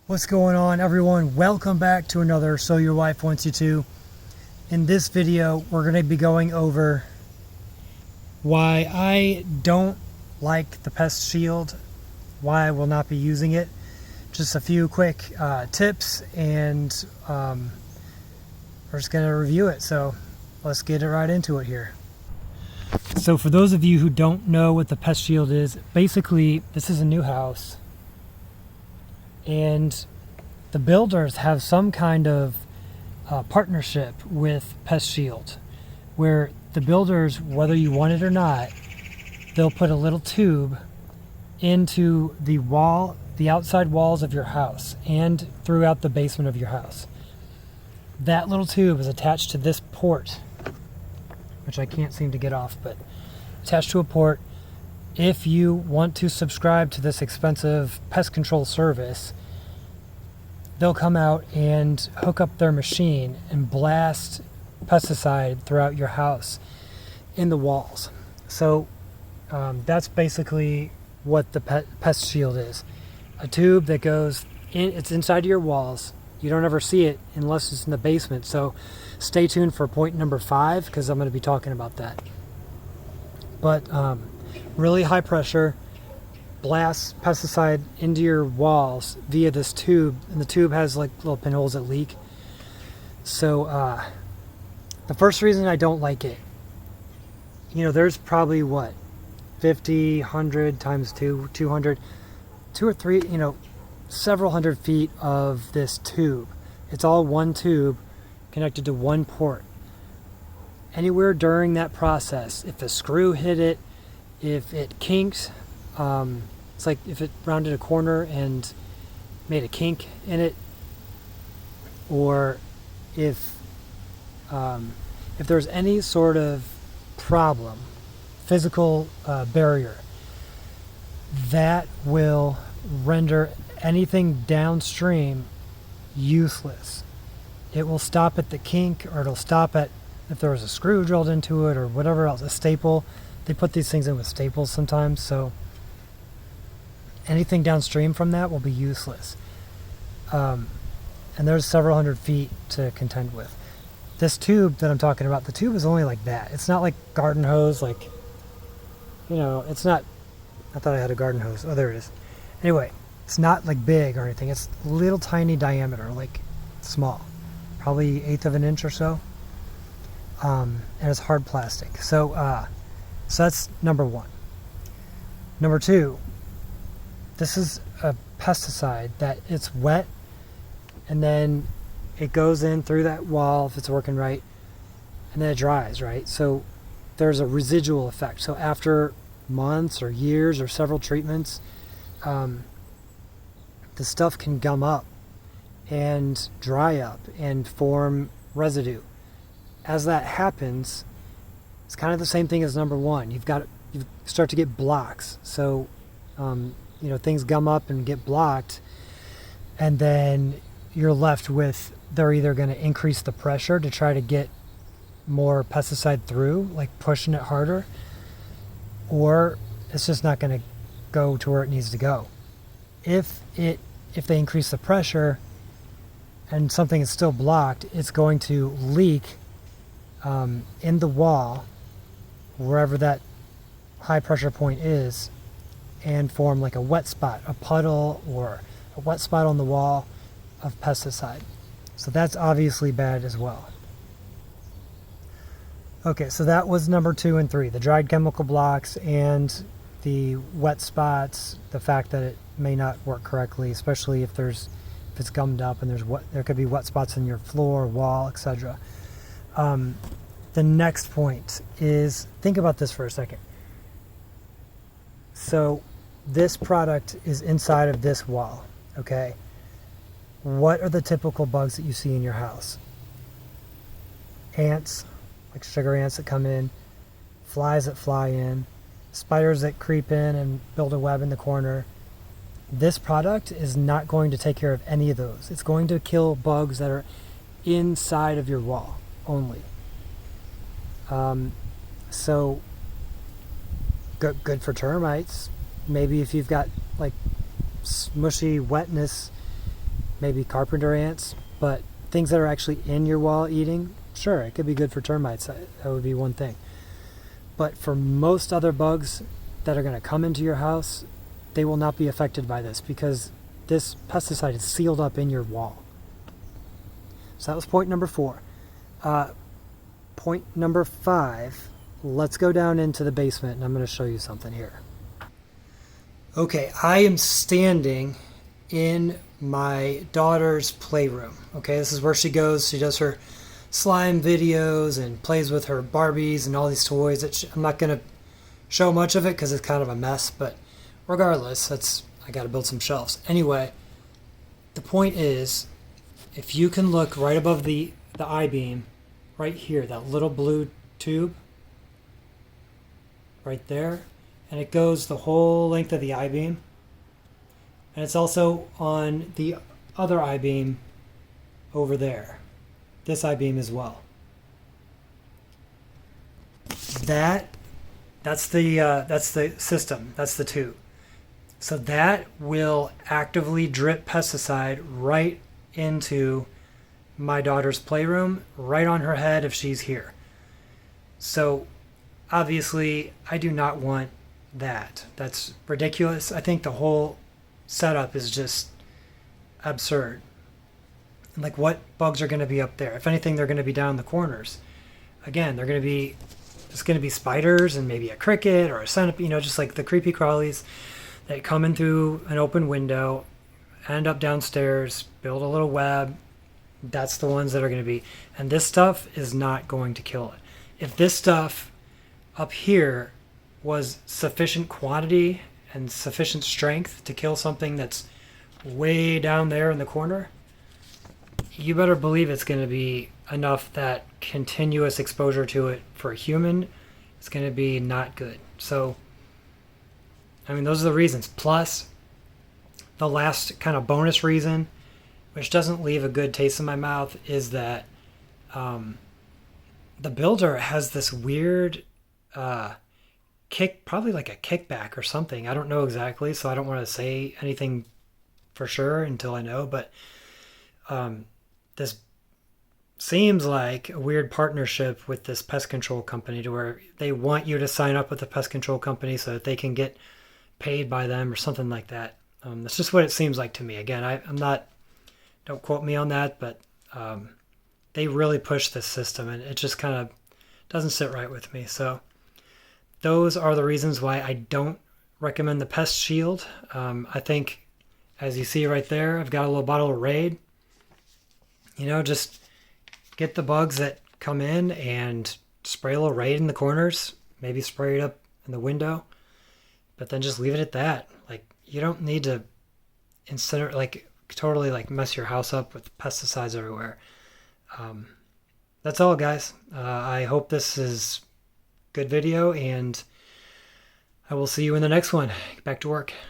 What's going on, everyone? Welcome back to another So Your Wife Wants You To. In this video, we're going to be going over why I don't like the Pest Shield, why I will not be using it, just a few quick tips, and we're just going to review it. So let's get it right into it here. So for those of you who don't know what the Pest Shield is, basically this is a new house. And the builders have some kind of partnership with Pest Shield, where the builders, whether you want it or not, they'll put a little tube into the wall, the outside walls of your house, and throughout the basement of your house. That little tube is attached to this port, which I can't seem to get off, but attached to a port. If you want to subscribe to this expensive pest control service, they'll come out and hook up their machine and blast pesticide throughout your house in the walls. So that's basically what the Pest Shield is. A tube that goes in, it's inside of your walls. You don't ever see it unless it's in the basement. So stay tuned for point number 5, because I'm going to be talking about that. But really high pressure, blast pesticide into your walls via this tube, and the tube has like little pinholes that leak. So the first reason I don't like it, there's probably what, 50, 100 times 2, 200, 2 or 3, several hundred feet of this tube. It's all one tube connected to one port. Anywhere during that process, if a screw hit it, if it kinked, it's like if it rounded a corner and made a kink in it, or if there's any sort of problem, physical barrier, that will render anything downstream useless. It will stop at the kink, or it'll stop at if there was a screw drilled into it or whatever else, a staple. They put these things in with staples sometimes, so anything downstream from that will be useless. And there's several hundred feet to contend with. This tube that I'm talking about, the tube is only like that. It's not like garden hose, like, it's not, I thought I had a garden hose. Oh, there it is. Anyway, it's not like big or anything. It's little tiny diameter, like small, probably 1/8 of an inch or so. And it's hard plastic. So that's number 1. Number 2, this is a pesticide that it's wet, and then it goes in through that wall if it's working right, and then it dries, right? So there's a residual effect. So after months or years or several treatments, the stuff can gum up and dry up and form residue. As that happens, it's kind of the same thing as number 1. You start to get blocks. So things gum up and get blocked, and then you're left with, they're either going to increase the pressure to try to get more pesticide through, like pushing it harder, or it's just not going to go to where it needs to go. If they increase the pressure and something is still blocked, it's going to leak in the wall, wherever that high pressure point is, and form like a wet spot, a puddle, or a wet spot on the wall of pesticide. So that's obviously bad as well. Okay, so that was number 2 and 3, the dried chemical blocks and the wet spots, the fact that it may not work correctly, especially if it's gummed up and there could be wet spots in your floor, wall, etc. The next point is, think about this for a second. So this product is inside of this wall, okay? What are the typical bugs that you see in your house? Ants, like sugar ants that come in, flies that fly in, spiders that creep in and build a web in the corner. This product is not going to take care of any of those. It's going to kill bugs that are inside of your wall only. So good for termites. Maybe if you've got like smushy wetness maybe carpenter ants, but things that are actually in your wall eating, sure, it could be good for termites. That would be one thing. But for most other bugs that are going to come into your house, they will not be affected by this because this pesticide is sealed up in your wall. So that was point number 4. Point number 5, let's go down into the basement and I'm going to show you something here. Okay, I am standing in my daughter's playroom. Okay, this is where she goes. She does her slime videos and plays with her Barbies and all these toys. I'm not going to show much of it because it's kind of a mess, but regardless, I got to build some shelves. Anyway, the point is, if you can look right above the I-beam, right here, that little blue tube, right there, and it goes the whole length of the I-beam, and it's also on the other I-beam over there, this I-beam as well. That's the system, that's the tube. So that will actively drip pesticide right into my daughter's playroom, right on her head if she's here. So obviously I do not want that. That's ridiculous. I think the whole setup is just absurd. Like, what bugs are going to be up there? If anything, they're going to be down the corners. Again, they're going to be just going to be spiders and maybe a cricket or a centipede, just like the creepy crawlies that come in through an open window, end up downstairs, build a little web. That's the ones that are going to be. And this stuff is not going to kill it. If this stuff up here was sufficient quantity and sufficient strength to kill something that's way down there in the corner, you better believe it's going to be enough that continuous exposure to it for a human is going to be not good. So, I mean, those are the reasons. Plus, the last kind of bonus reason, which doesn't leave a good taste in my mouth, is that the builder has this weird probably like a kickback or something. I don't know exactly, so I don't want to say anything for sure until I know, but this seems like a weird partnership with this pest control company to where they want you to sign up with the pest control company so that they can get paid by them or something like that. That's just what it seems like to me. Again, I'm not, don't quote me on that, but they really push this system and it just kind of doesn't sit right with me. So those are the reasons why I don't recommend the Pest Shield. I think, as you see right there, I've got a little bottle of Raid. Just get the bugs that come in and spray a little Raid in the corners, maybe spray it up in the window, but then just leave it at that. Like, you don't need to totally mess your house up with pesticides everywhere. That's all, guys. I hope this is good video, and I will see you in the next one. Get back to work.